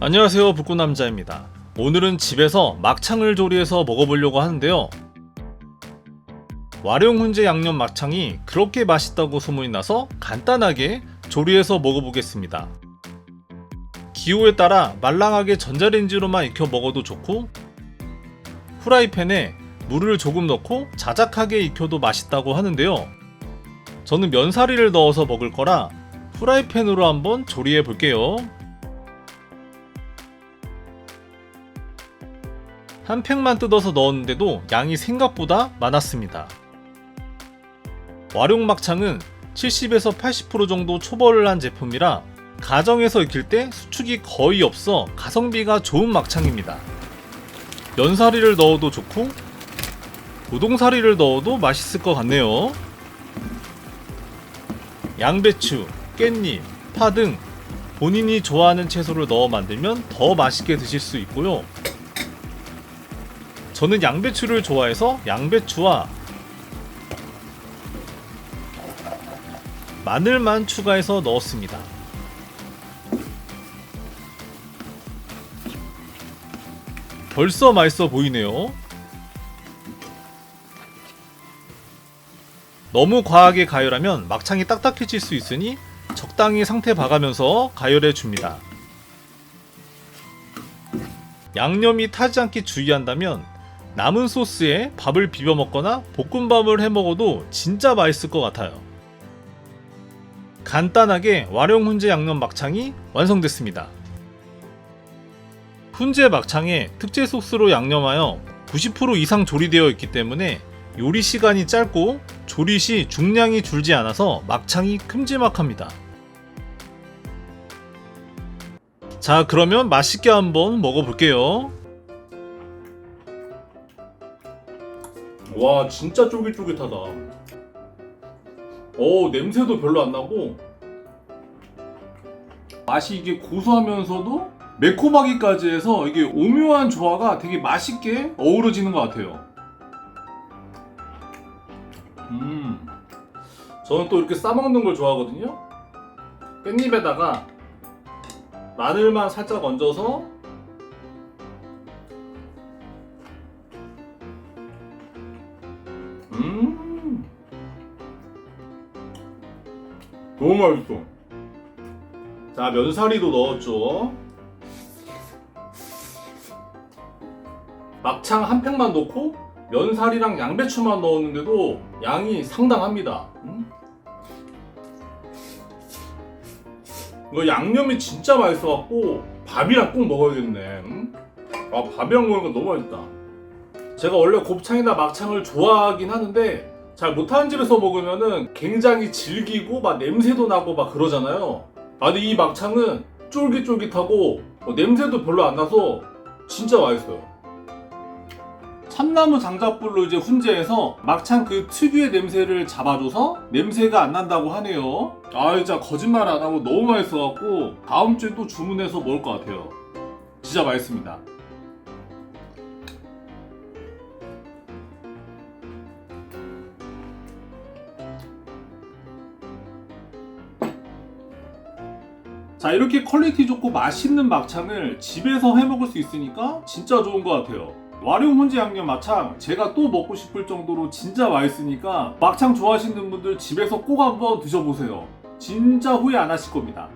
안녕하세요, 북구남자입니다. 오늘은 집에서 막창을 조리해서 먹어보려고 하는데요. 와룡훈제 양념 막창이 그렇게 맛있다고 소문이 나서 간단하게 조리해서 먹어보겠습니다. 기호에 따라 말랑하게 전자레인지로만 익혀 먹어도 좋고, 후라이팬에 물을 조금 넣고 자작하게 익혀도 맛있다고 하는데요. 저는 면사리를 넣어서 먹을 거라 후라이팬으로 한번 조리해 볼게요. 한 팩만 뜯어서 넣었는데도 양이 생각보다 많았습니다. 와룡막창은 70에서 80% 정도 초벌을 한 제품이라 가정에서 익힐 때 수축이 거의 없어 가성비가 좋은 막창입니다. 면사리를 넣어도 좋고 우동사리를 넣어도 맛있을 것 같네요. 양배추, 깻잎, 파 등 본인이 좋아하는 채소를 넣어 만들면 더 맛있게 드실 수 있고요. 저는 양배추를 좋아해서 양배추와 마늘만 추가해서 넣었습니다. 벌써 맛있어 보이네요. 너무 과하게 가열하면 막창이 딱딱해질 수 있으니 적당히 상태 봐가면서 가열해 줍니다. 양념이 타지 않게 주의한다면 남은 소스에 밥을 비벼 먹거나 볶음밥을 해 먹어도 진짜 맛있을 것 같아요. 간단하게 와룡훈제 양념 막창이 완성됐습니다. 훈제 막창에 특제 소스로 양념하여 90% 이상 조리되어 있기 때문에 요리 시간이 짧고 조리 시 중량이 줄지 않아서 막창이 큼지막합니다. 자, 그러면 맛있게 한번 먹어볼게요. 와, 진짜 쫄깃쫄깃하다. 냄새도 별로 안 나고 맛이 이게 고소하면서도 매콤하기까지 해서 이게 오묘한 조화가 되게 맛있게 어우러지는 것 같아요. 저는 또 이렇게 싸먹는 걸 좋아하거든요. 깻잎에다가 마늘만 살짝 얹어서 너무 맛있어. 자, 면사리도 넣었죠. 막창 한 팩만 넣고 면사리랑 양배추만 넣었는데도 양이 상당합니다. 이거 양념이 진짜 맛있어갖고 밥이랑 꼭 먹어야겠네. 밥이랑 먹으니까 너무 맛있다. 제가 원래 곱창이나 막창을 좋아하긴 하는데 잘 못하는 집에서 먹으면은 굉장히 질기고 막 냄새도 나고 막 그러잖아요. 근데 이 막창은 쫄깃쫄깃하고 냄새도 별로 안 나서 진짜 맛있어요. 참나무 장작불로 이제 훈제해서 막창 그 특유의 냄새를 잡아줘서 냄새가 안 난다고 하네요. 진짜 거짓말 안 하고 너무 맛있어갖고 다음 주에 또 주문해서 먹을 것 같아요. 진짜 맛있습니다. 자, 이렇게 퀄리티 좋고 맛있는 막창을 집에서 해먹을 수 있으니까 진짜 좋은 것 같아요. 와룡훈제 양념 막창 제가 또 먹고 싶을 정도로 진짜 맛있으니까 막창 좋아하시는 분들 집에서 꼭 한번 드셔보세요. 진짜 후회 안 하실 겁니다.